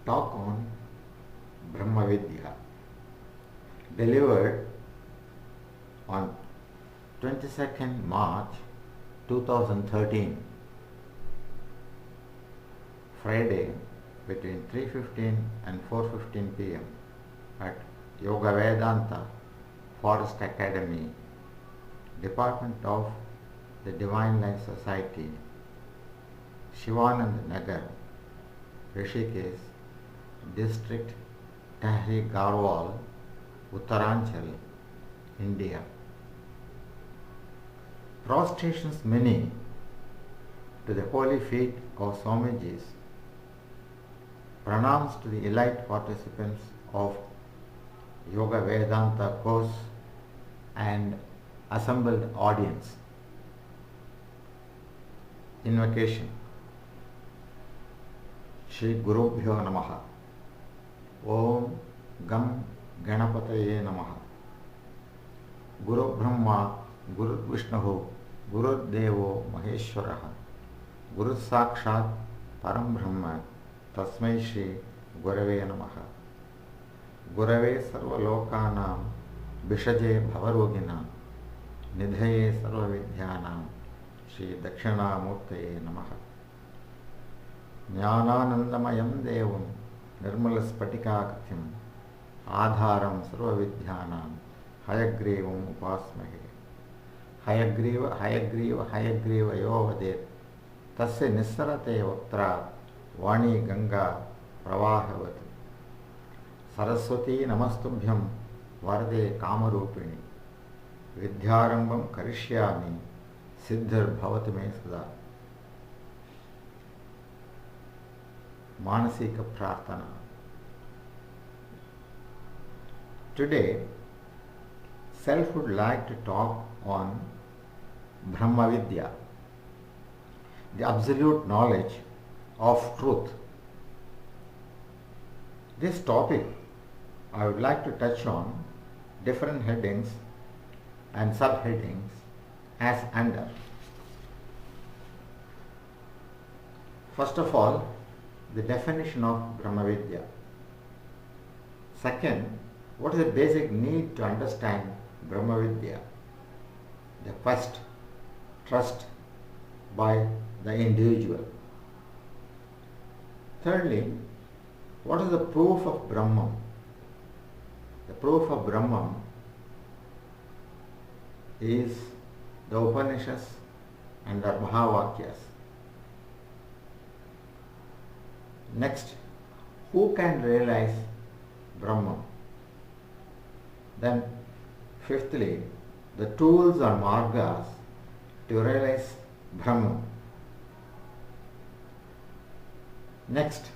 talk on Brahma Vidya, delivered on 22nd March 2013, Friday between 3:15 and 4:15 p.m. at Yoga Vedanta Forest Academy, Department of the Divine Life Society, Shivanand Nagar, Rishikesh, District Tahri Garhwal, Uttaranchal, India. Prostrations many to the holy feet of Swamijis, pranams to the elite participants of Yoga Vedanta course and assembled audience. Invocation. Shri Gurubhyo Namaha. Om Gam Ganapataye Namaha. Guru Brahma, Guru Vishnu, Guru Devo Maheshwaraha, Guru Sakshat Param Brahma, Tasmai Shri Gurave Namaha. Gurave Sarva Lokanam, Bishaje Bhavarogina, Nidhaye Sarva Vidyanam, Shri Dakshina Murtaye Namaha. Jnananandamayam Devam, Nirmala Spatikakathim, Adharam Sarva Vidyanam, Hayagrivam Upasmahe. Hayagriva, Hayagriva, Hayagriva Yovadet, Tasya Nissarate Vaktra, Vani Ganga Pravahavat. Saraswati Namastubhyam, Varde Kamarupini, Vidyarambam Karishyami, Siddhar Bhavatame Sada. Manasika Prarthana. Today, self would like to talk on Brahma Vidya, the absolute knowledge of truth. This topic I would like to touch on different headings and subheadings as under. First of all, the definition of Brahma Vidya. Second, what is the basic need to understand Brahma Vidya? The first, trust by the individual. Thirdly, what is the proof of Brahman? The proof of Brahman is the Upanishads and the Mahavakyas. Next, who can realize Brahman? Then, fifthly, the tools or margas to realize Brahman. Next,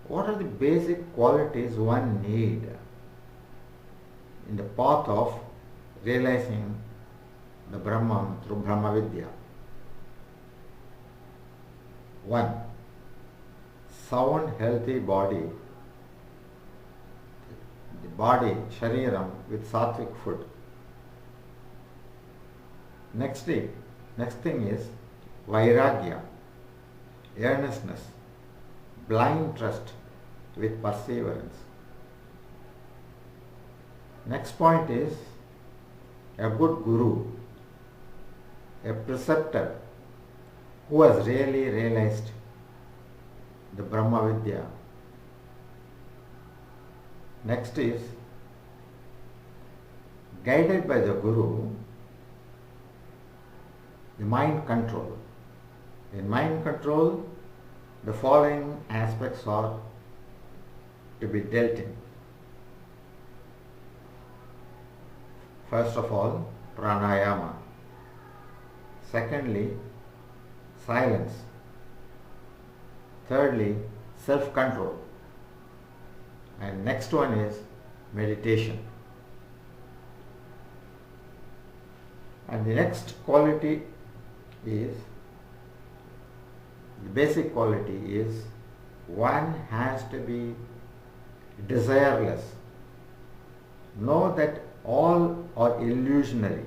what are the basic qualities one need in the path of realizing the Brahman through Brahma Vidya? 1. Sound, healthy body. The body, shariram, with sattvic food. Next thing is vairagya, earnestness, blind trust with perseverance. Next point is a good guru, a preceptor who has really realized the Brahma Vidya. Next is guided by the guru, the mind control. In mind control, the following aspects are to be dealt in. First of all, pranayama. Secondly, silence. Thirdly, self-control. And next one is meditation. And the next quality is, the basic quality is, one has to be desireless. Know that all are illusionary.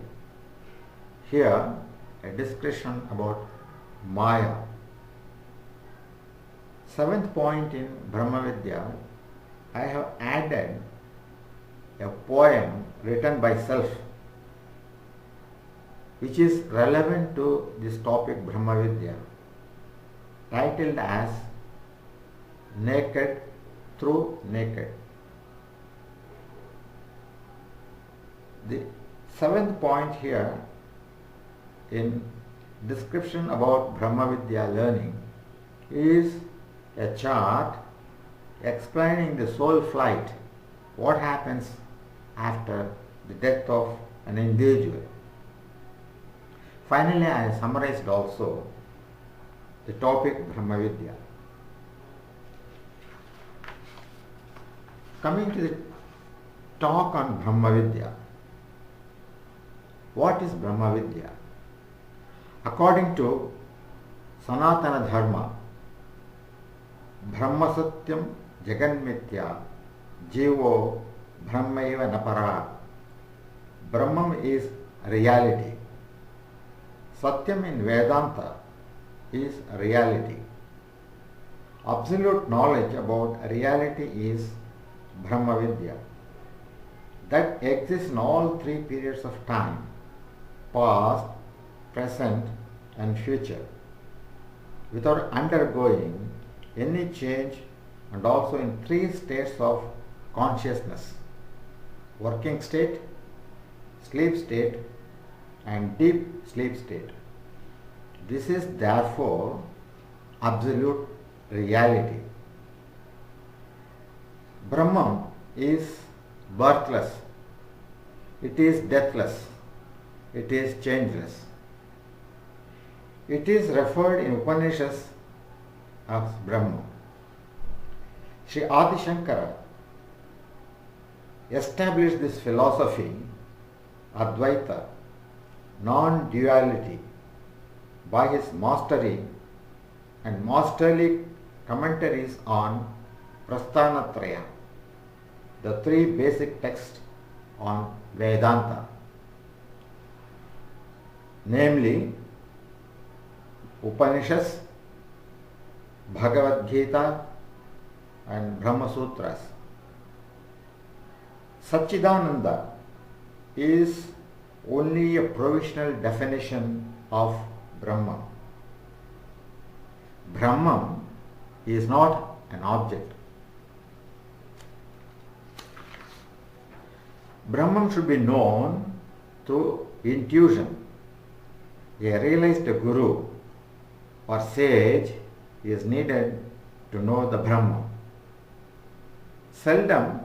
Here, a discussion about Maya. Seventh point in Brahma Vidya, I have added a poem written by self which is relevant to this topic Brahma Vidya, titled as Naked Through Naked. The seventh point here in description about Brahma Vidya learning is a chart explaining the soul flight, what happens after the death of an individual. Finally, I summarized also the topic Brahma Vidya. Coming to the talk on Brahma Vidya. What is Brahma Vidya? According to Sanatana Dharma, Brahma Satyam Jaganmitya Jivo Brahmaiva Napara. Brahman is reality. Satyam in Vedanta is reality. Absolute knowledge about reality is Brahma Vidya. That exists in all three periods of time: past, present and future, without undergoing any change, and also in three states of consciousness: working state, sleep state and deep sleep state. This is therefore absolute reality. Brahman is birthless, it is deathless, it is changeless. It is referred in Upanishads as Brahma. Sri Adi Shankara established this philosophy, Advaita, non-duality, by his mastery and masterly commentaries on Prasthanatraya, the three basic texts on Vedanta, namely Upanishads, Bhagavad Gita and Brahma Sutras. Satchidananda is only a provisional definition of Brahman. Brahman is not an object. Brahman should be known through intuition. A realized guru or sage is needed to know the Brahman. Seldom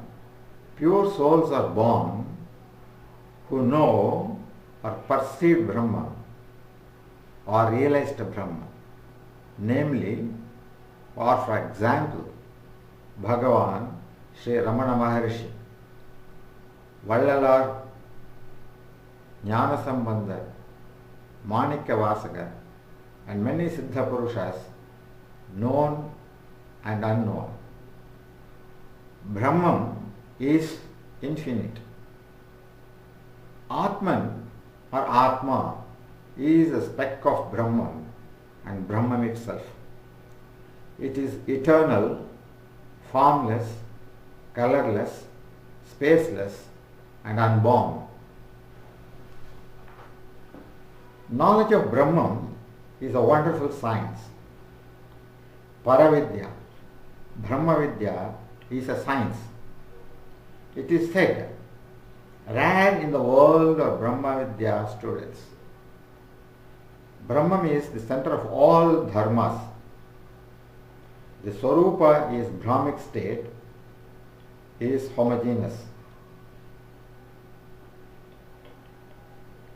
pure souls are born who know or perceive Brahman or realized Brahman. Namely, or for example, Bhagavan Sri Ramana Maharshi, Vallalar, Jnana Sambandha, Manikya Vasaga, and many Siddha Purushas, known and unknown. Brahman is infinite. Atman or Atma is a speck of Brahman and Brahman itself. It is eternal, formless, colorless, spaceless and unborn. Knowledge of Brahman is a wonderful science. Paravidya, Brahma Vidya is a science. It is said, rare in the world are Brahma Vidya students. Brahman is the center of all dharmas. The Swarupa is Brahmic state, is homogeneous.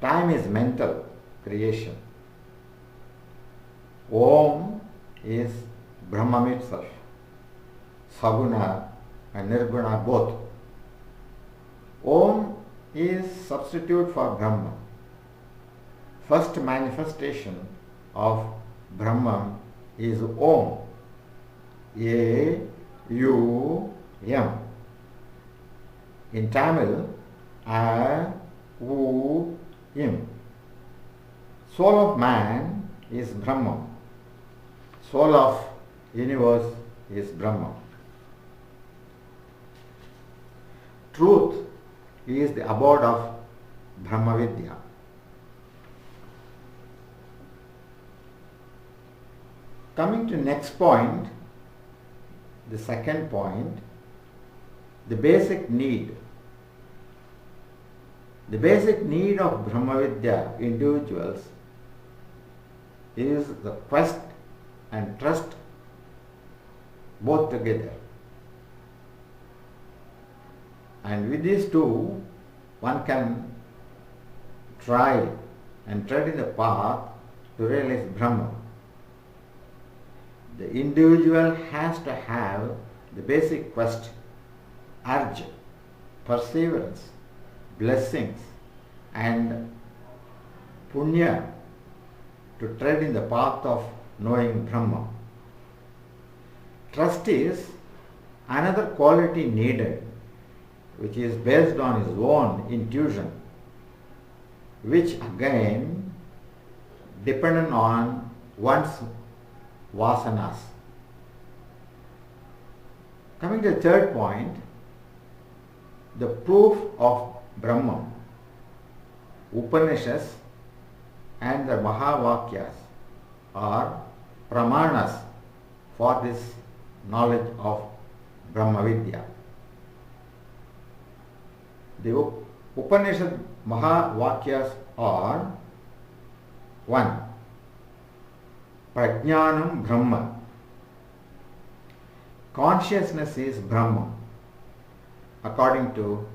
Time is mental creation. Om is Brahman itself, Saguna and Nirguna both. Om is substitute for Brahman. First manifestation of Brahman is Om, A-U-M. In Tamil, A-U-M. Soul of man is Brahman. Soul of universe is Brahma. Truth is the abode of Brahma Vidya. Coming to next point, the second point, the basic need. The basic need of Brahma Vidya individuals is the quest and trust both together. And with these two, one can try and tread in the path to realize Brahma. The individual has to have the basic quest, urge, perseverance, blessings and punya to tread in the path of knowing Brahma. Trust is another quality needed, which is based on his own intuition, which again dependent on one's vasanas. Coming to the third point, the proof of Brahman, Upanishads and the Mahavakyas are pramanas for this knowledge of Brahma Vidya. The Upanishad Mahavakyas are 1. Prajnanam Brahma. Consciousness is Brahma, according to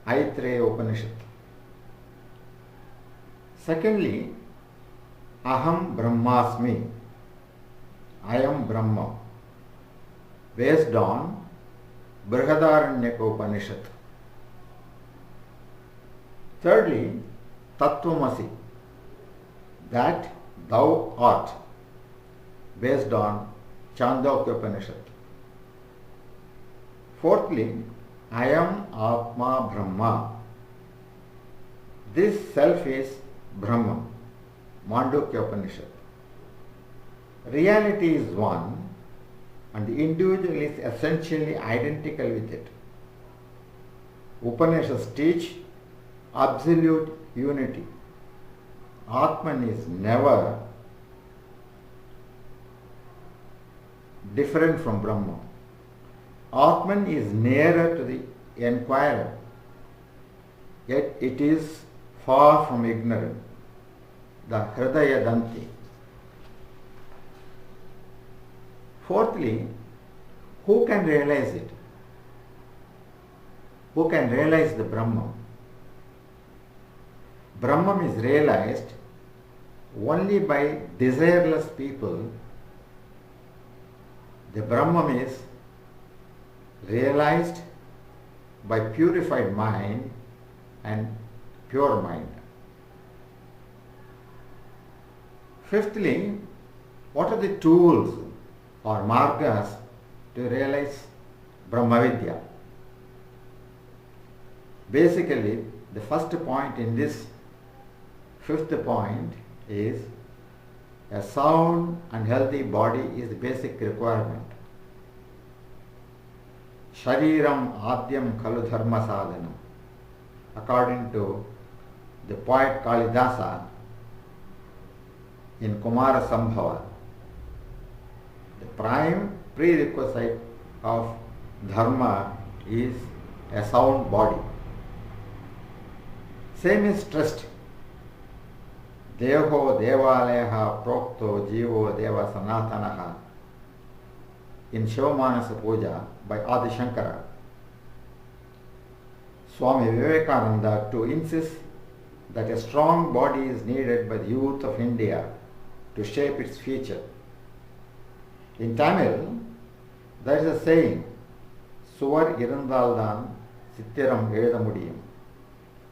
Aitreya Upanishad. Secondly, Aham Brahmasmi. I am Brahma, based on Brihadaranyaka Upanishad. Thirdly, Tattvamasi, that thou art, based on Chandogya Upanishad. Fourthly, I am Atma Brahma. This self is Brahma, Mandukya Upanishad. Reality is one and the individual is essentially identical with it. Upanishads teach absolute unity. Atman is never different from Brahma. Atman is nearer to the inquirer, yet it is far from ignorant, the Hridaya Danti. Fourthly, who can realize it? Who can realize the Brahman? Brahman is realized only by desireless people. The Brahman is realized by purified mind and pure mind. Fifthly, what are the tools or margas to realize Brahma Vidya? Basically, the first point in this fifth point is a sound and healthy body is the basic requirement. Shariram Adyam Khalu Dharma Sadhanam. According to the poet Kalidasa in Kumara Sambhava, the prime prerequisite of dharma is a sound body. Same is trust. Deho Devaleha Prokto Jivo Deva Sanatanaha in Shivamanasa Puja by Adi Shankara. Swami Vivekananda to insist that a strong body is needed by the youth of India to shape its future. In Tamil, there is a saying, Suvar irundaldan sittiram ezhudha mudiyum.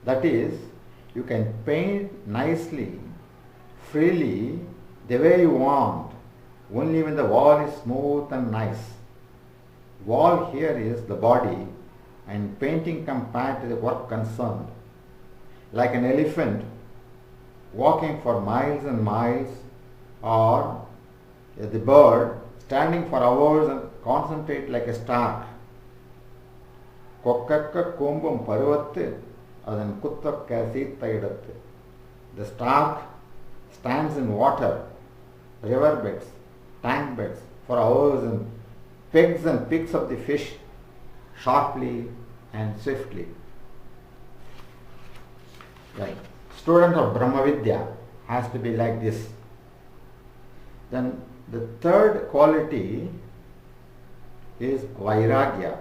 That is, you can paint nicely, freely, the way you want, only when the wall is smooth and nice. Wall here is the body and painting compared to the work concerned. Like an elephant walking for miles and miles, or the bird standing for hours and concentrate like a star. Kokkakka kumbum parvattu adan kuttakka seetha idattu. The star stands in water, river beds, tank beds for hours and pegs and picks up the fish sharply and swiftly. Right. Student of Brahma Vidya has to be like this. Then the third quality is Vairagya.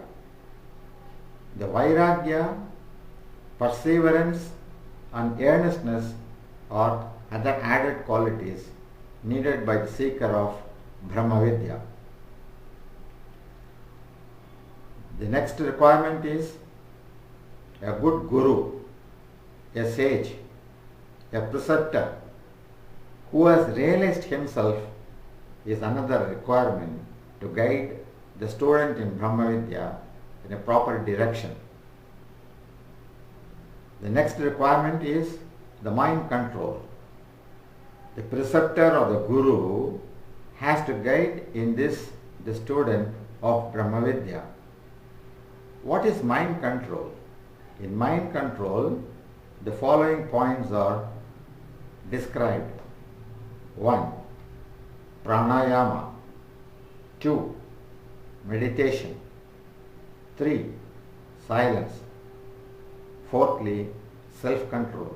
The Vairagya, perseverance and earnestness are other added qualities needed by the seeker of Brahma Vidya. The next requirement is a good guru, a sage, a preceptor who has realized himself is another requirement to guide the student in Brahma Vidya in a proper direction. The next requirement is the mind control. The preceptor or the guru has to guide in this the student of Brahma Vidya. What is mind control? In mind control, the following points are described. 1. Pranayama. 2. Meditation. 3. Silence. Fourthly, self-control.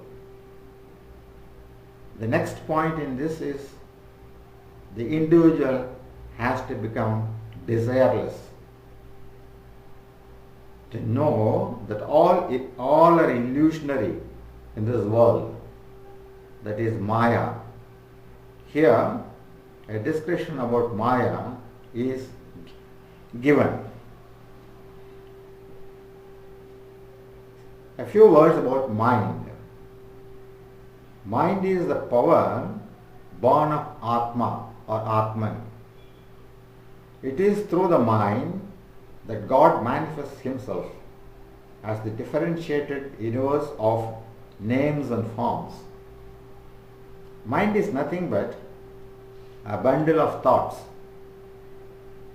The next point in this is the individual has to become desireless. To know that all are illusionary in this world, that is Maya. Here, a discussion about Maya is given. A few words about mind. Mind is the power born of Atma or Atman. It is through the mind that God manifests himself as the differentiated universe of names and forms. Mind is nothing but a bundle of thoughts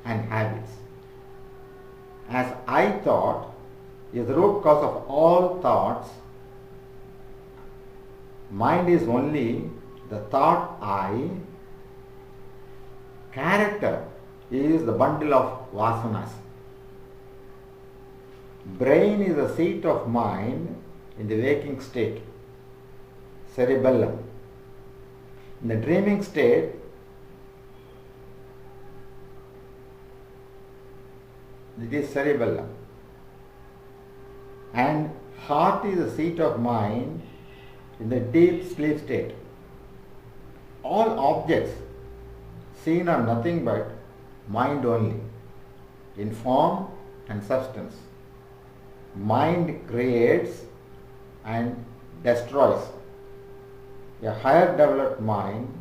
and habits. As I thought is the root cause of all thoughts, mind is only the thought I. Character is the bundle of vasanas. Brain is the seat of mind in the waking state, cerebellum. In the dreaming state, it is cerebellum. And heart is the seat of mind in the deep sleep state. All objects seen are nothing but mind only, in form and substance. Mind creates and destroys. A higher developed mind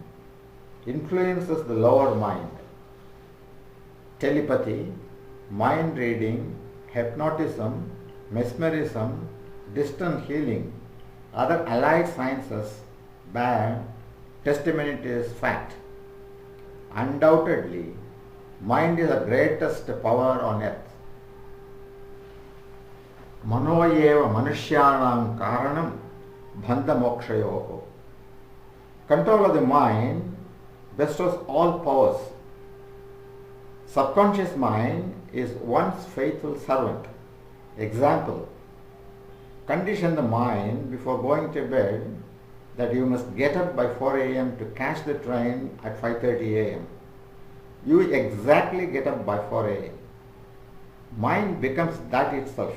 influences the lower mind. Telepathy, mind reading, hypnotism, mesmerism, distant healing, other allied sciences bear testimony to this fact. Undoubtedly, mind is the greatest power on earth. Manoyeva manushyanam karanam bandha mokshayoho. Control of the mind bestows all powers. Subconscious mind is one's faithful servant. Example, condition the mind before going to bed that you must get up by 4 a.m. to catch the train at 5:30 a.m. You exactly get up by 4 a.m. Mind becomes that itself.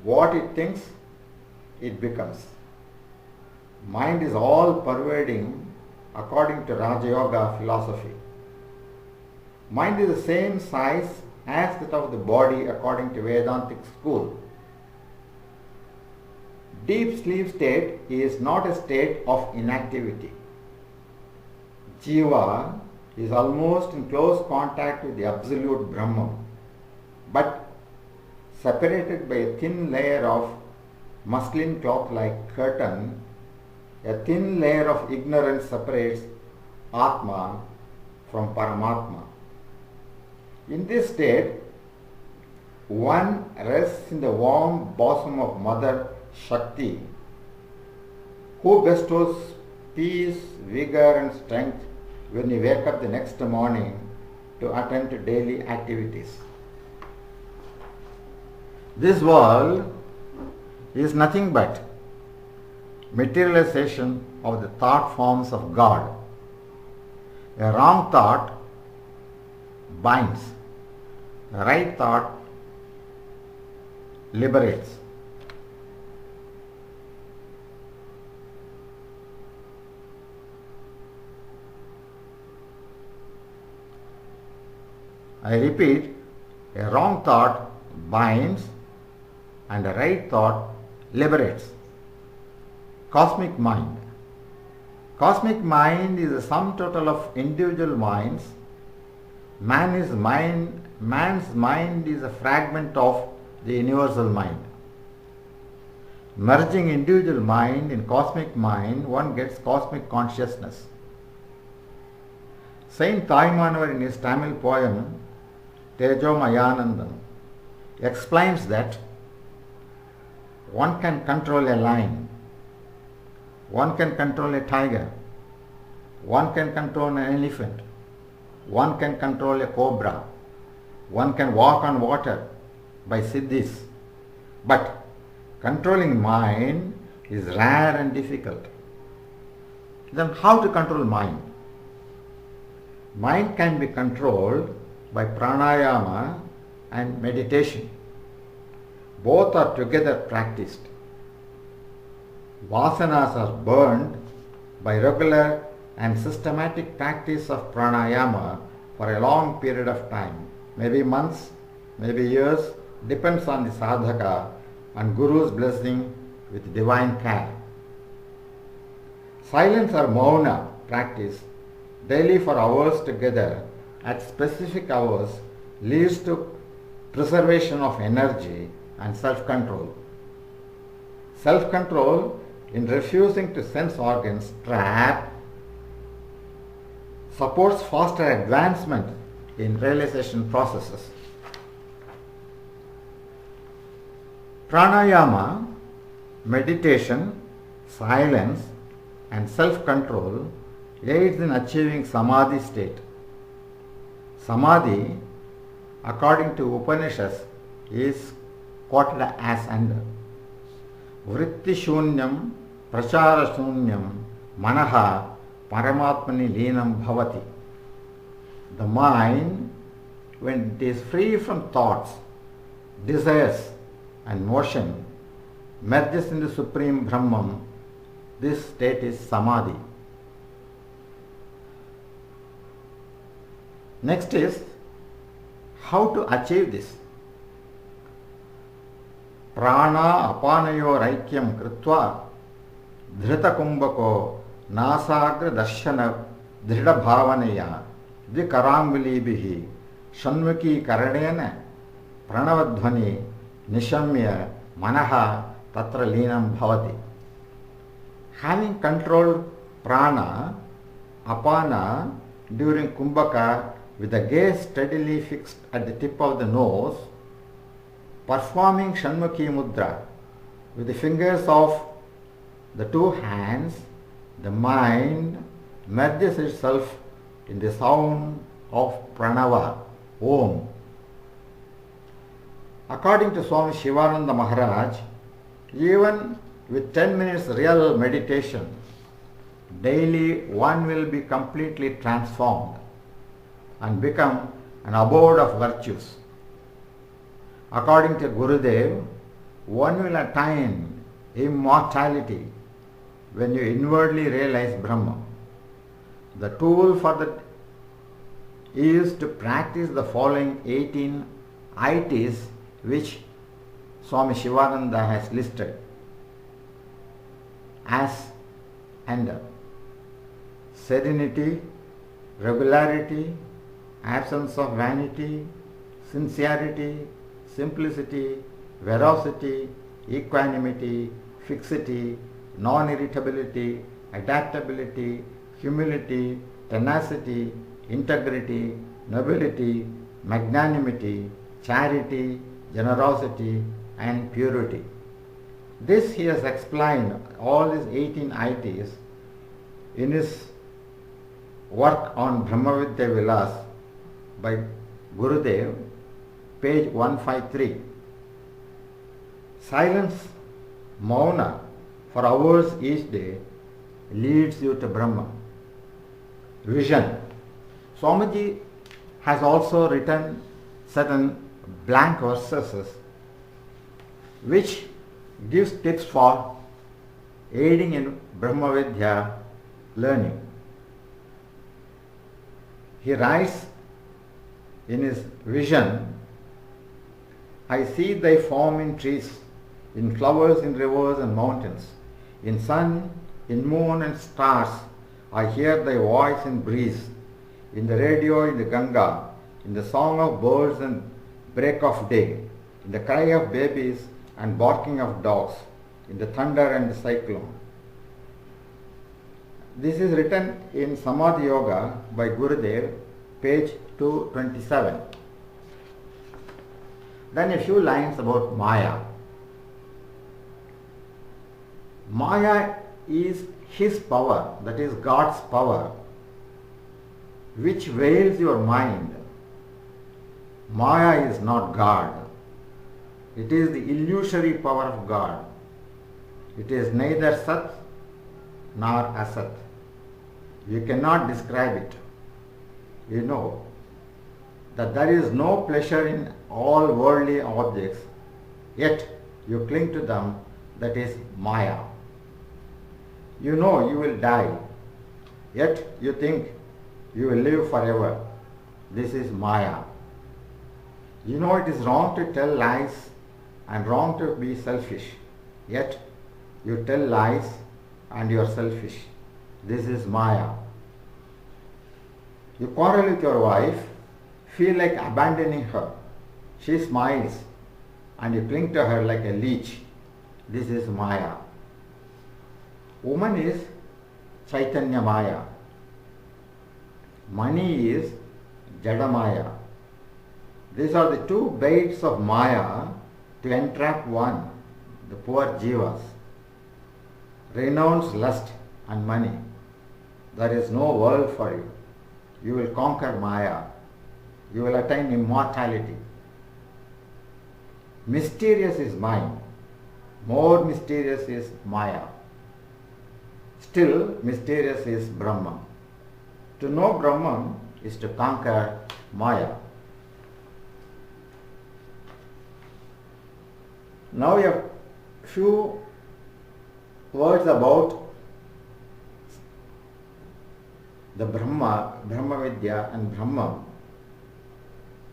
What it thinks, it becomes. Mind is all pervading according to Raja Yoga philosophy. Mind is the same size as that of the body according to Vedantic school. Deep sleep state is not a state of inactivity. Jiva is almost in close contact with the absolute Brahman, but separated by a thin layer of muslin cloth like curtain. A thin layer of ignorance separates Atma from Paramatma. In this state, one rests in the warm bosom of Mother Shakti, who bestows peace, vigor and strength when you wake up the next morning to attend to daily activities. This world is nothing but materialization of the thought forms of God. A wrong thought binds, a right thought liberates. I repeat, a wrong thought binds and a right thought liberates. Cosmic mind. Cosmic mind is the sum total of individual minds. Man's mind is a fragment of the universal mind. Merging individual mind in cosmic mind, one gets cosmic consciousness. Saint Taimanavar in his Tamil poem Tejomayanandam explains that one can control a lion, one can control a tiger, one can control an elephant, one can control a cobra, one can walk on water by siddhis. But controlling mind is rare and difficult. Then how to control mind? Mind can be controlled by pranayama and meditation. Both are together practiced. Vasanas are burned by regular and systematic practice of pranayama for a long period of time, maybe months, maybe years, depends on the sadhaka and Guru's blessing with divine care. Silence or mauna practice daily for hours together at specific hours leads to preservation of energy and self-control. Self-control in refusing to sense organs trap supports faster advancement in realization processes. Pranayama, meditation, silence and self-control aids in achieving samadhi state. Samadhi, according to Upanishads, is quoted as under vritti shunyam prachara shunyam manaha paramatmani leenam bhavati. The mind, when it is free from thoughts, desires and motion, merges into Supreme Brahman. This state is Samadhi. Next is how to achieve this. Prana apanayor aikyam kritva dhrita kumbhako nasagra darshana dhrida bhavanaya dvikarambalibihi shanmukhi karanena pranavadhvani nishamya manaha tatra leenam bhavati. Having controlled prana, apana during kumbhaka with the gaze steadily fixed at the tip of the nose, performing Shanmukhi Mudra with the fingers of the two hands, the mind merges itself in the sound of Pranava, Om. According to Swami Shivananda Maharaj, even with 10 minutes real meditation, daily one will be completely transformed and become an abode of virtues. According to Gurudev, one will attain immortality when you inwardly realize Brahma. The tool for that is to practice the following 18 ITs which Swami Shivananda has listed as under: serenity, regularity, absence of vanity, sincerity, simplicity, veracity, equanimity, fixity, non-irritability, adaptability, humility, tenacity, integrity, nobility, magnanimity, charity, generosity, and purity. This he has explained all his 18 ITs in his work on Brahma Vidya Vilas by Gurudev, page 153. Silence, mauna, for hours each day leads you to Brahma. Vision. Swamiji has also written certain blank verses which gives tips for aiding in Brahma Vidya learning. He writes in his vision, I see thy form in trees, in flowers, in rivers and mountains, in sun, in moon and stars. I hear thy voice in breeze, in the radio, in the Ganga, in the song of birds and break of day, in the cry of babies and barking of dogs, in the thunder and the cyclone. This is written in Samadhi Yoga by Gurudev, page 227. Then a few lines about Maya. Maya is his power, that is God's power, which veils your mind. Maya is not God. It is the illusory power of God. It is neither Sat nor Asat. You cannot describe it. You know that there is no pleasure in all worldly objects, yet you cling to them, that is Maya. You know you will die, yet you think you will live forever. This is Maya. You know it is wrong to tell lies and wrong to be selfish, yet you tell lies and you are selfish. This is Maya. You quarrel with your wife, feel like abandoning her. She smiles and you cling to her like a leech. This is Maya. Woman is Chaitanya Maya. Money is Jada Maya. These are the two baits of Maya to entrap one, the poor jivas. Renounce lust and money. There is no world for you. You will conquer Maya. You will attain immortality. Mysterious is mind. More mysterious is Maya. Still mysterious is Brahman. To know Brahman is to conquer Maya. Now we have few words about the Brahma Vidya and Brahman,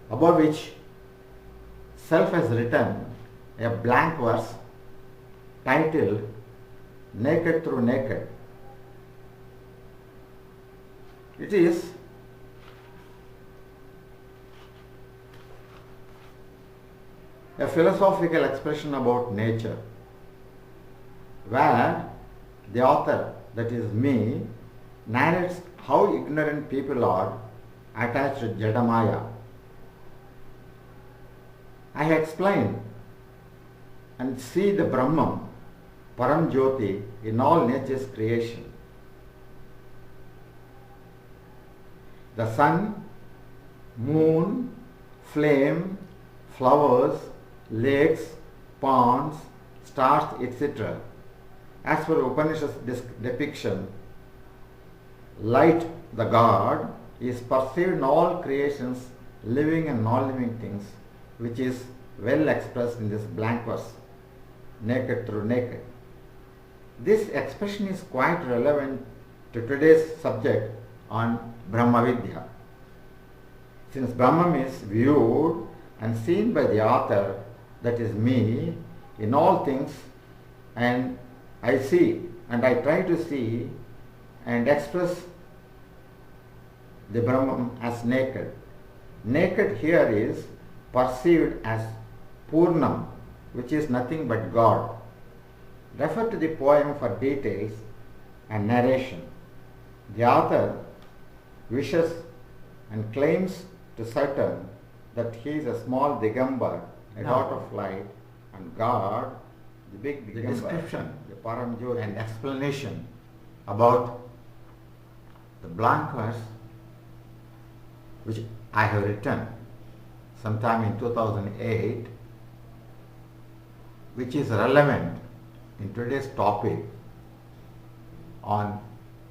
about which Self has written a blank verse titled Naked Through Naked. It is a philosophical expression about nature, where the author, that is me, narrates how ignorant people are attached to Jadamaya. I explain and see the Brahman, Param Jyoti, in all nature's creation. The sun, moon, flame, flowers, lakes, ponds, stars, etc. As per Upanishad's depiction, light, the God, is perceived in all creations, living and non-living things, which is well expressed in this blank verse, naked through naked. This expression is quite relevant to today's subject on Brahma Vidya. Since Brahman is viewed and seen by the author, that is me, in all things, and I see and I try to see and express the Brahman as naked. Naked here is perceived as Purnam, which is nothing but God. Refer to the poem for details and narration. The author wishes and claims to certain that he is a small Digambar, a dot of light, and God, the big Digambar, the description, the Paramjyoti, and explanation about the blank verse which I have written sometime in 2008, which is relevant in today's topic on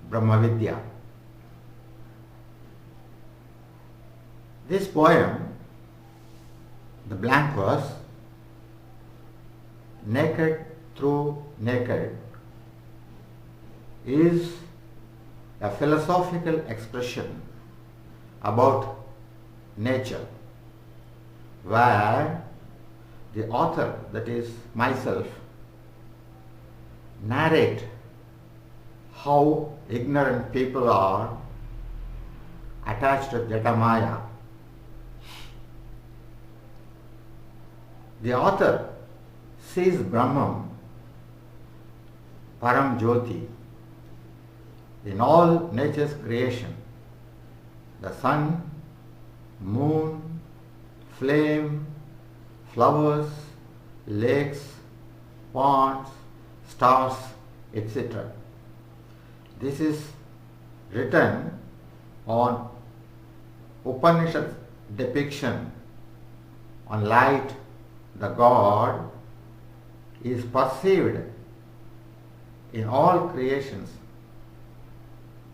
Brahma Vidya. This poem, the blank verse, naked through naked, is a philosophical expression about nature, where the author, that is myself, narrate how ignorant people are attached to Jatamaya. The author sees Brahman, Param Jyoti, in all nature's creation, the sun, moon, flame, flowers, lakes, ponds, stars, etc. This is written on Upanishad depiction on light. The God is perceived in all creations,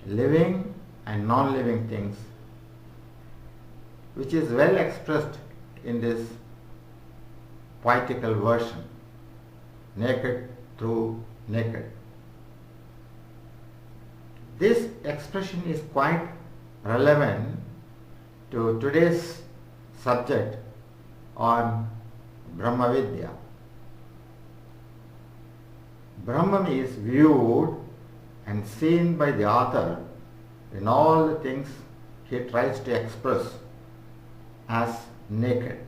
living and non-living things, which is well expressed in this poetical version, naked through naked. This expression is quite relevant to today's subject on Brahma Vidya. Brahman is viewed and seen by the author in all the things he tries to express as naked.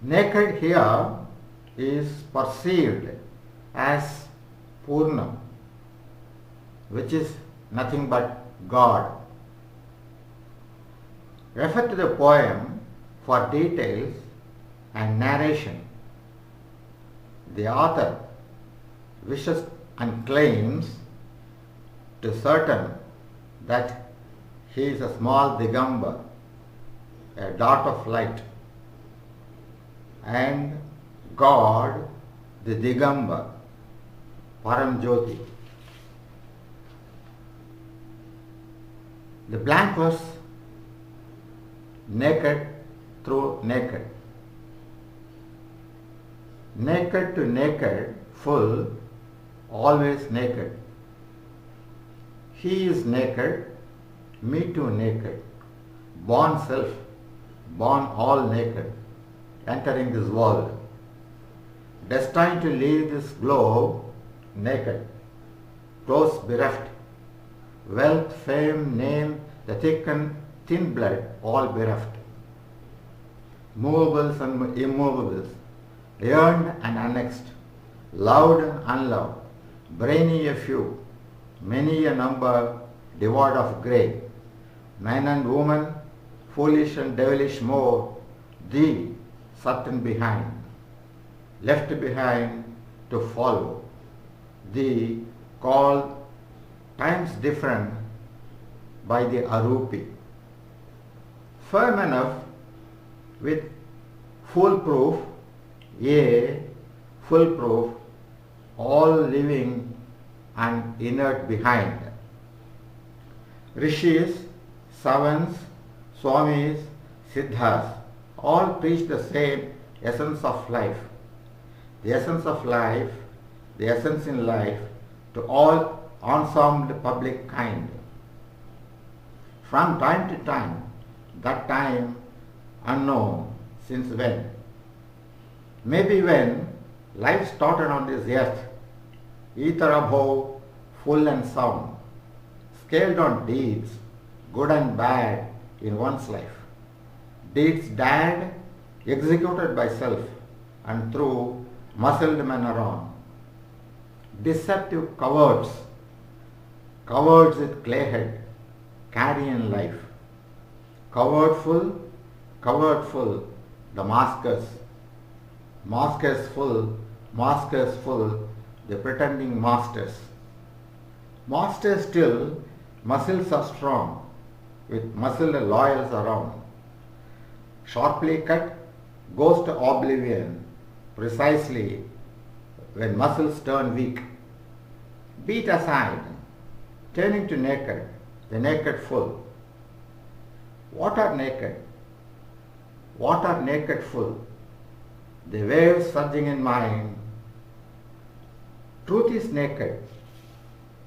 Naked here is perceived as Purna, which is nothing but God. Refer to the poem for details and narration. The author wishes and claims to certain that he is a small Digambar, a dot of light, and God, the Digambar, Param Jyoti. The blank verse, naked through naked. Naked to naked, full, always naked. He is naked, me too naked. Born self, born all naked, entering this world. Destined to leave this globe naked, close bereft. Wealth, fame, name, the thick and thin blood, all bereft. Movables and immovables, earned and annexed, loved and unloved, brainy a few, many a number devoid of grey, man and woman, foolish and devilish more, thee certain behind, left behind to follow, thee called times different by the Arupi, firm enough with foolproof, yea, foolproof, all living and inert behind. Rishis, Savans, Swamis, Siddhas all preach the same essence of life. The essence of life, the essence in life to all ensemble public kind. From time to time, that time unknown since when. Maybe when life started on this earth, ether above, full and sound, scaled on deeds, good and bad in one's life. Deeds dared, executed by self and through muscled men around. Deceptive cowards, cowards with clay head, carrion life. Covered full, the maskers. Maskers full, the pretending masters. Masters still, muscles are strong, with muscle loyals around. Sharply cut, goes to oblivion, precisely when muscles turn weak. Beat aside, turning to naked, the naked full. What are naked? What are naked full? The waves surging in mind. Truth is naked.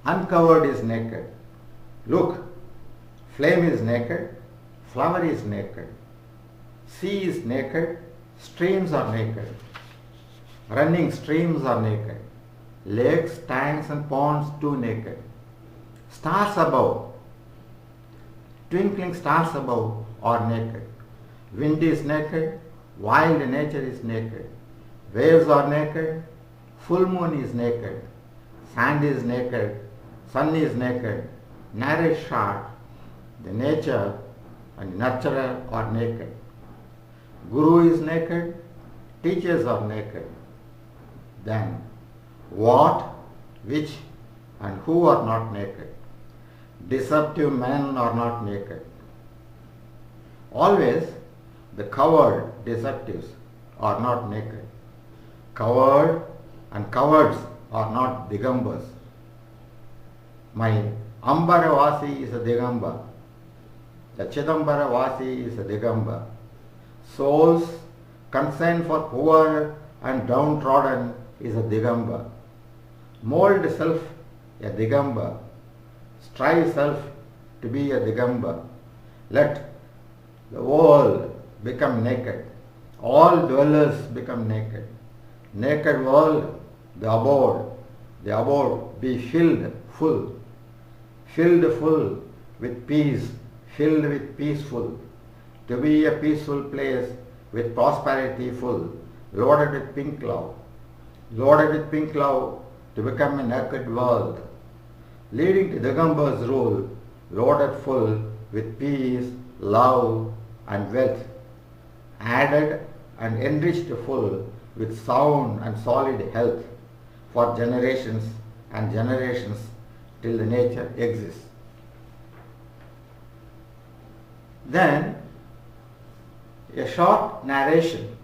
Uncovered is naked. Look, flame is naked. Flower is naked. Sea is naked. Streams are naked. Running streams are naked. Lakes, tanks and ponds too naked. Stars above, twinkling stars above are naked. Wind is naked. Wild nature is naked. Waves are naked. Full moon is naked. Sand is naked. Sun is naked. Narrow short. The nature and nurturer are naked. Guru is naked. Teachers are naked. Then what, which and who are not naked? Deceptive men are not naked. Always the covered deceptives are not naked. Covered and cowards are not digambas. My Ambaravasi is a digamba. The Chidambaravasi is a digamba. Souls concern for poor and downtrodden is a digamba. Mold self a digamba. Strive self to be a digamba. Let the world become naked. All dwellers become naked. Naked world, the abode be filled full with peace, filled with peaceful, to be a peaceful place with prosperity full, loaded with pink cloud to become a naked world, leading to Digambar's rule, loaded full with peace, love and wealth, added and enriched full with sound and solid health for generations and generations till the nature exists. Then a short narration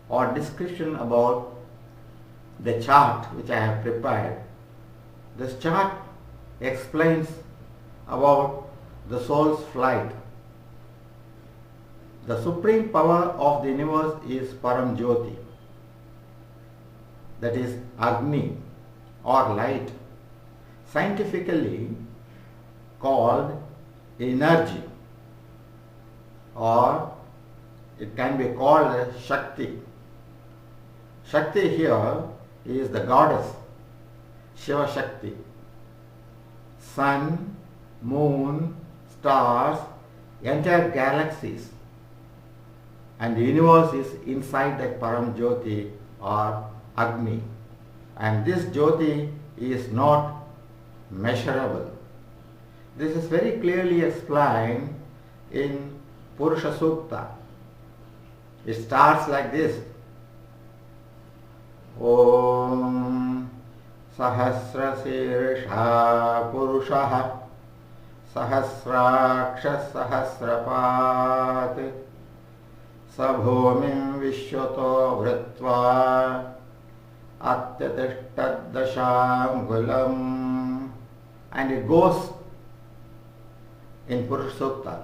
or description about the chart which I have prepared. This chart explains about the soul's flight. The supreme power of the universe is Param Jyoti, that is Agni or light, scientifically called energy, or it can be called as Shakti. Shakti here is the goddess, Shiva Shakti. Sun, moon, stars, entire galaxies and the universe is inside that Param Jyoti or Agni. And this Jyoti is not measurable. This is very clearly explained in Purusha Sukta. It starts like this. Om Sahasra Sirsha Purushaha Sahasraksha Sahasrapat Sabhomim Vishwato Vritva Atyatishtaddashangulam. And it goes in Purusha Sukta.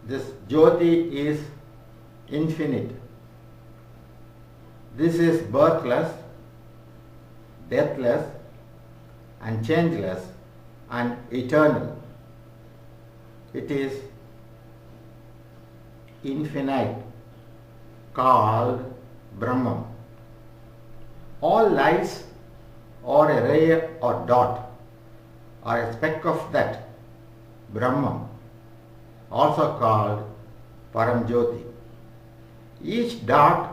This Jyoti is infinite. This is birthless, deathless, and changeless, and eternal. It is infinite, called Brahman. All lights or a ray or dot or a speck of that Brahman, also called Param Jyoti. Each dot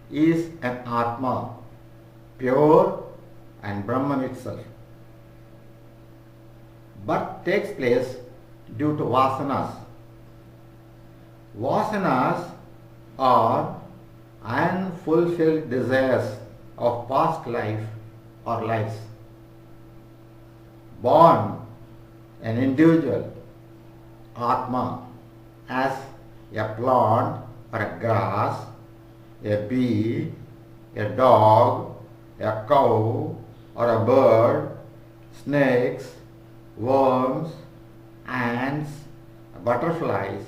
is an Atma, pure and Brahman itself. Birth takes place due to vasanas. Vasanas are unfulfilled desires of past life or lives. Born an individual, Atma, as a plant or a grass, a bee, a dog, a cow, or a bird, snakes, worms, ants, butterflies,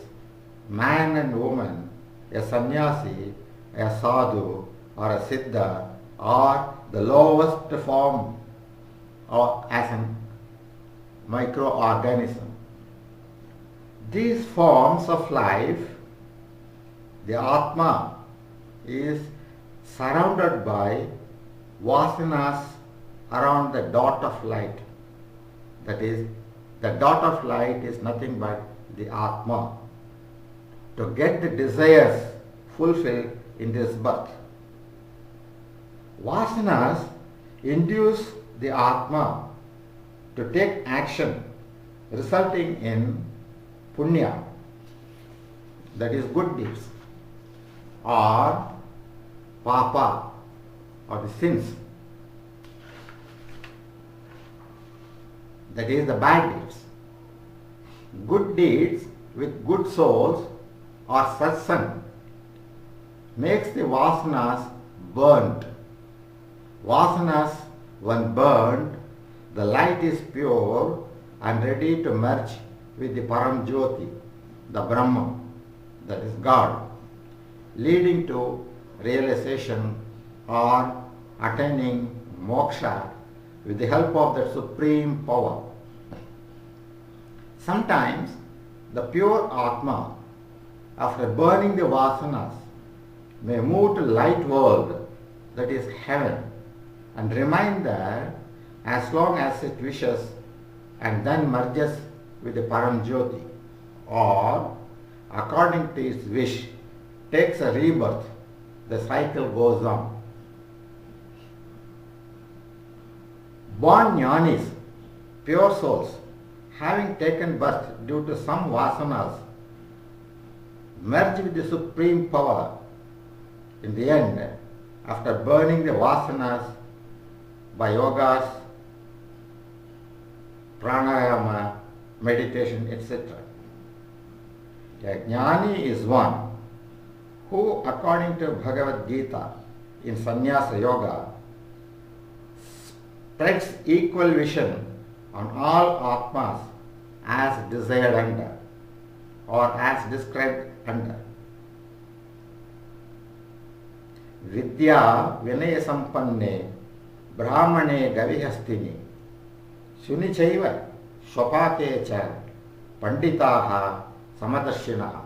man and woman, a sannyasi, a sadhu, or a siddha, or the lowest form or as an microorganism. These forms of life, the Atma is surrounded by vasanas around the dot of light. That is, the dot of light is nothing but the Atma. To get the desires fulfilled in this birth, vasanas induce the Atma to take action, resulting in punya, that is good deeds, or papa, or the sins, that is the bad deeds. Good deeds with good souls or satsang makes the vasanas burnt. Vasanas, when burnt, the light is pure and ready to merge with the Param Jyoti, the Brahma, that is God, leading to realization or attaining moksha with the help of that supreme power. Sometimes the pure Atma, after burning the vasanas, may move to light world, that is heaven, and remain there as long as it wishes, and then merges with the Param Jyoti, or according to its wish takes a rebirth. The cycle goes on. Born jnanis, pure souls, having taken birth due to some vasanas, merge with the supreme power in the end, after burning the vasanas by yogas, pranayama, meditation, etc. A jnani is one who, according to Bhagavad Gita in Sannyasa Yoga, spreads equal vision on all atmas as desired under, or as described under. Vidya vinaya sampanne brahmane gavihastini shunichaiva swapake cha panditaha samadarshinaha.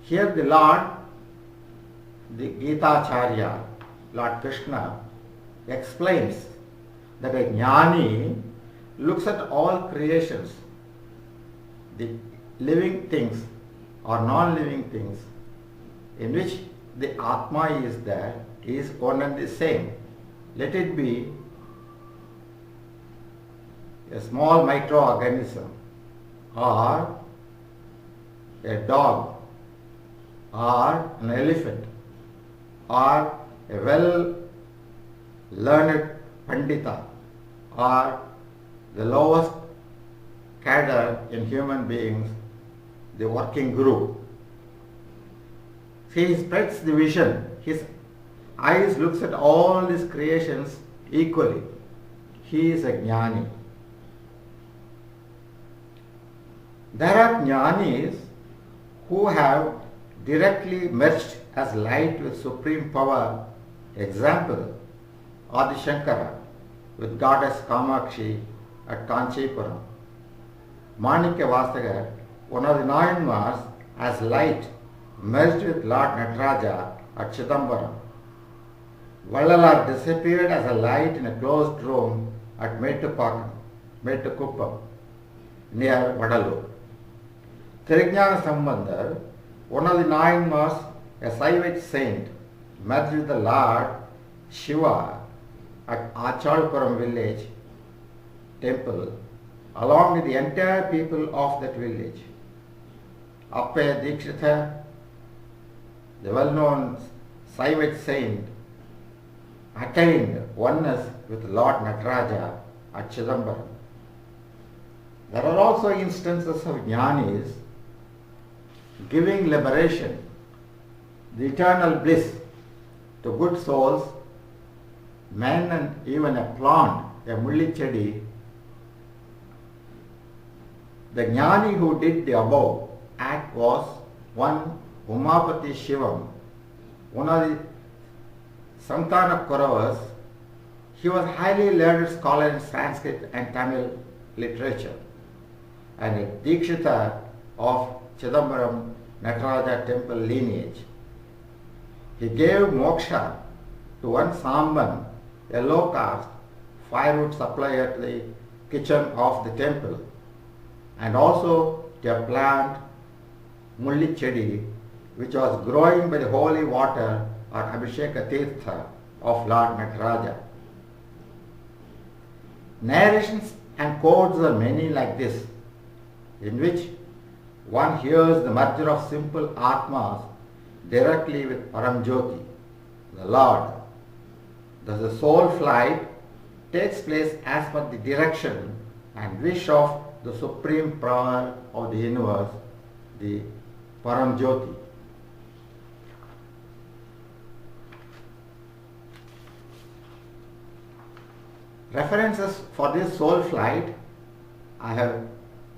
Here the Lord, the Gita Acharya, Lord Krishna, explains that a jnani looks at all creations, the living things or non-living things, in which the Atma is there, is one and the same. Let it be a small microorganism, or a dog, or an elephant, or a well-learned pandita, or the lowest cadre in human beings, the working group. He spreads the vision. His eyes looks at all these creations equally. He is a jnani. There are jnanis who have directly merged as light with supreme power. Example, Adi Shankara with goddess Kamakshi at Kanchipuram. Manikya Vasagar, one of the 9 Mars, as light merged with Lord Nataraja at Chidambaram. Vallalar disappeared as a light in a closed room at Mettukuppam near Vadalur. Tirujnana Sambandar, one of the 9 Mars, a Saivite saint, merged with the Lord Shiva at Achalpuram village temple along with the entire people of that village. Appaya Dikshitha, the well-known Saivite saint, attained oneness with Lord Nataraja at Chidambaram. There are also instances of jnanis giving liberation, the eternal bliss to good souls, men, and even a plant, a mullichedi. The jnani who did the above act was one Umapati Shivam, one of the Santana Kauravas. He was highly learned scholar in Sanskrit and Tamil literature and a Dikshita of Chidambaram Nataraja temple lineage. He gave moksha to one Samban, a low caste firewood supplier to the kitchen of the temple, and also to a plant, Mullichedi, which was growing by the holy water or Abhisheka Tirtha of Lord Nataraja. Narrations and quotes are many like this, in which one hears the merger of simple Atmas directly with Paramjyoti, the Lord. Thus the soul flight takes place as per the direction and wish of the supreme power of the universe, the Paramjyoti. References for this soul flight I have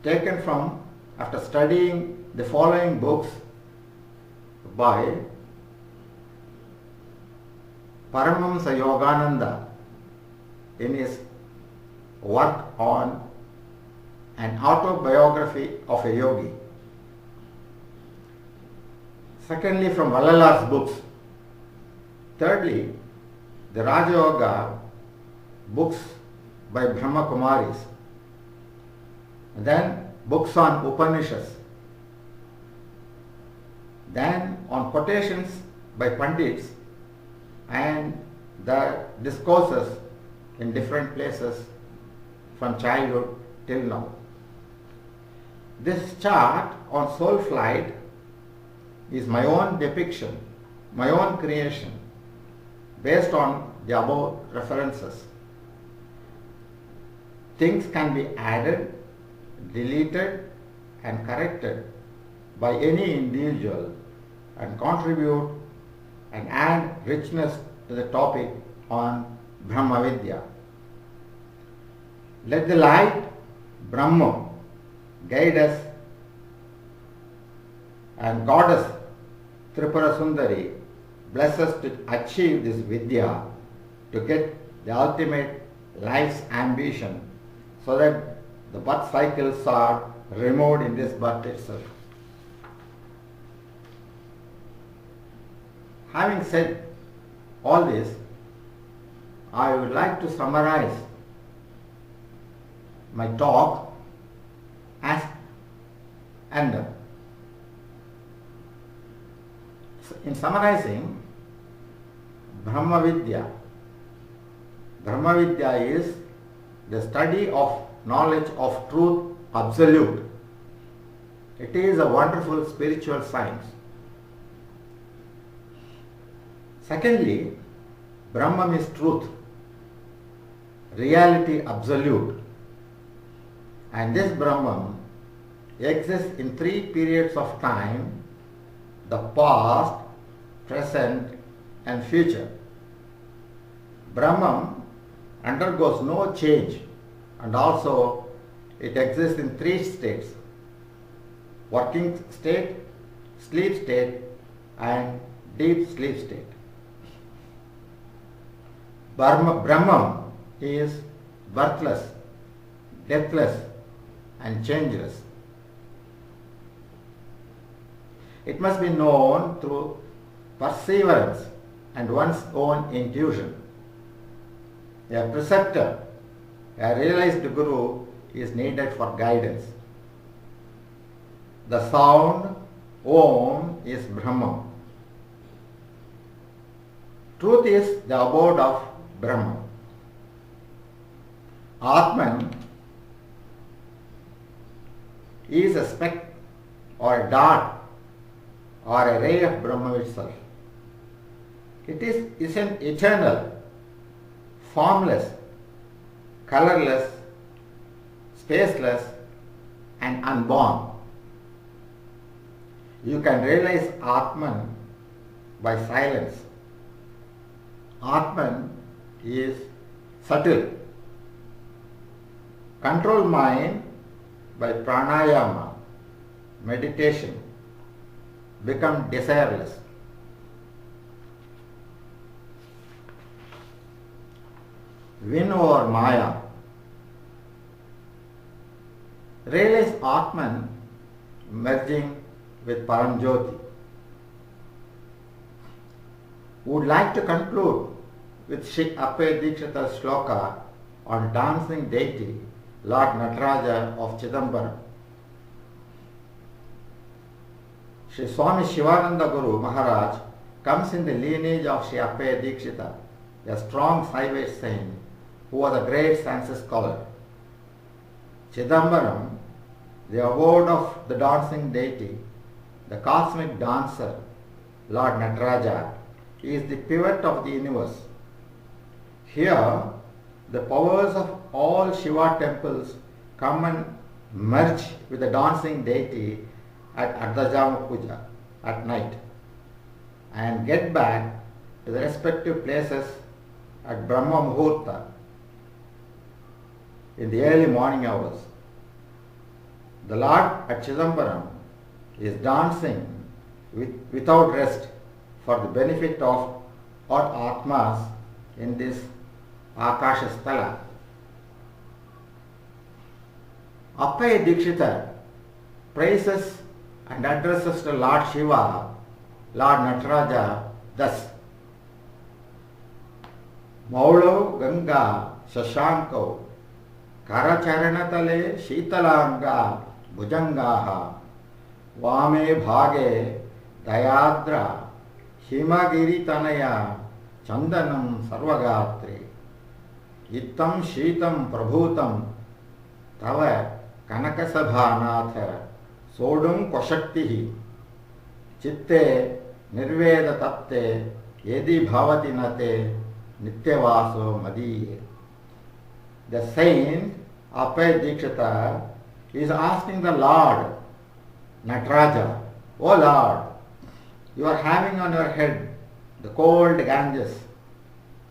taken from after studying the following books by Paramahamsa Yogananda in his work on an autobiography of a yogi. Secondly, from Vallalar's books. Thirdly, the Raja Yoga books by Brahma Kumaris. And then books on Upanishads. Then on quotations by Pandits and the discourses in different places from childhood till now. This chart on soul flight is my own depiction, my own creation, based on the above references. Things can be added, deleted and corrected by any individual and contribute and add richness to the topic on Brahma Vidya. Let the light, Brahma, guide us, and Goddess Tripura Sundari bless us to achieve this Vidya, to get the ultimate life's ambition, so that the birth cycles are removed in this birth itself. Having said all this, I would like to summarize my talk as and in summarizing Brahma Vidya. Brahma Vidya is the study of knowledge of truth absolute. It is a wonderful spiritual science. Secondly, Brahman is truth, reality absolute. And this Brahman exists in three periods of time: the past, present and future. Brahman undergoes no change, and also it exists in three states: working state, sleep state and deep sleep state. Brahman is birthless, deathless and changeless. It must be known through perseverance and one's own intuition. A preceptor, a realized guru is needed for guidance. The sound Om is Brahma. Truth is the abode of Brahma. Atman is a speck or a dot or a ray of Brahma itself. It isn't eternal, formless, colorless, spaceless, and unborn. You can realize Atman by silence. Atman is subtle. Control mind by pranayama, meditation. Become desireless. Win over Maya. Realize Atman merging with Paramjyoti. Would like to conclude with Sri Appaya Dikshita's shloka on dancing deity, Lord Nataraja of Chidambaram. Sri Swami Shivananda Guru Maharaj comes in the lineage of Sri Appaya Dikshita, a strong Saiva saint who was a great Sanskrit scholar. Chidambaram, the abode of the dancing deity, the cosmic dancer, Lord Nataraja, is the pivot of the universe. Here, the powers of all Shiva temples come and merge with the dancing deity at Ardhajama Puja at night and get back to the respective places at Brahma Muhurta in the early morning hours. The Lord at Chidambaram is dancing without rest for the benefit of all Atmas in this Akashasthala. Appaya Dikshita praises and addresses to Lord Shiva, Lord Nataraja thus: Maulo Ganga Shashanko Karacharanatale Shitalanga Bhujangaha Vame Bhage Dayadra Himagiri Tanaya Chandanam Sarvagatri Ittam Shitam Prabhutam Tava Kanakasabhanatha Sodum Koshaktihi Chitte Nirveda Tatte Yedi Bhavati Nate Nityavaso Madiye. The saint Appaya Dikshita is asking the Lord Nataraja, O Lord, you are having on your head the cold Ganges,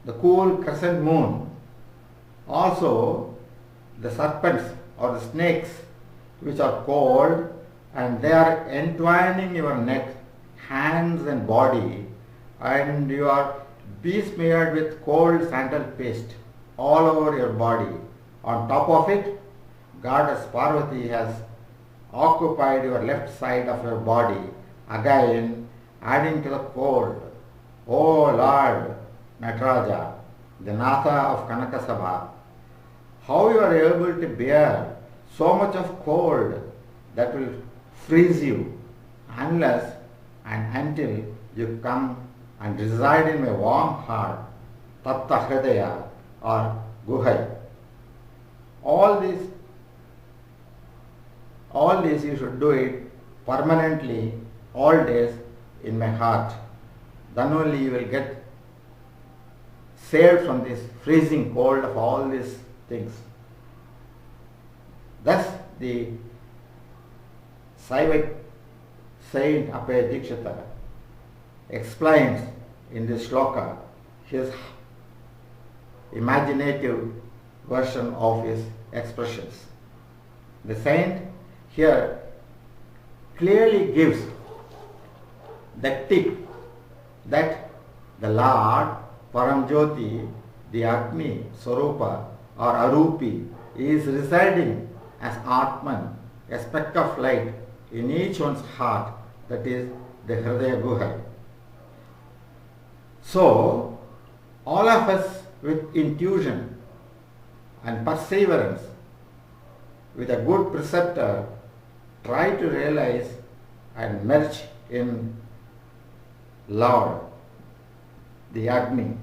the cool crescent moon, also the serpents or the snakes which are cold, and they are entwining your neck, hands and body, and you are besmeared with cold sandal paste all over your body. On top of it, Goddess Parvati has occupied your left side of your body, again adding to the cold. O Lord Nataraja, the Natha of Kanakasabha, how you are able to bear so much of cold that will freeze you unless and until you come and reside in my warm heart, Tatta Hridaya or Guhai. All this you should do it permanently, all days in my heart. Then only you will get saved from this freezing cold of all these things. Thus the Saiva saint Appaya Dikshita explains in this shloka his imaginative version of his expressions. The saint here clearly gives the tip that the Lord Paramjyoti, the Agni, Swarupa or Arupi, is residing as Atman, a speck of light in each one's heart, that is the Hridaya Guha. So, all of us with intuition and perseverance, with a good preceptor, try to realize and merge in Lord, the Agni,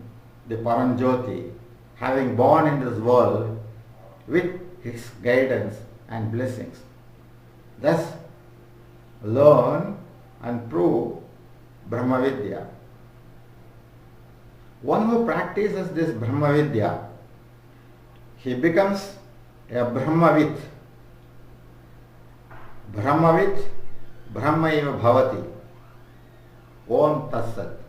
the Paramjyoti, having born in this world with his guidance and blessings. Thus, learn and prove Brahma Vidya. One who practices this Brahma Vidya, he becomes a Brahmavit. Brahmavit, Brahma eva bhavati. Om Tassat.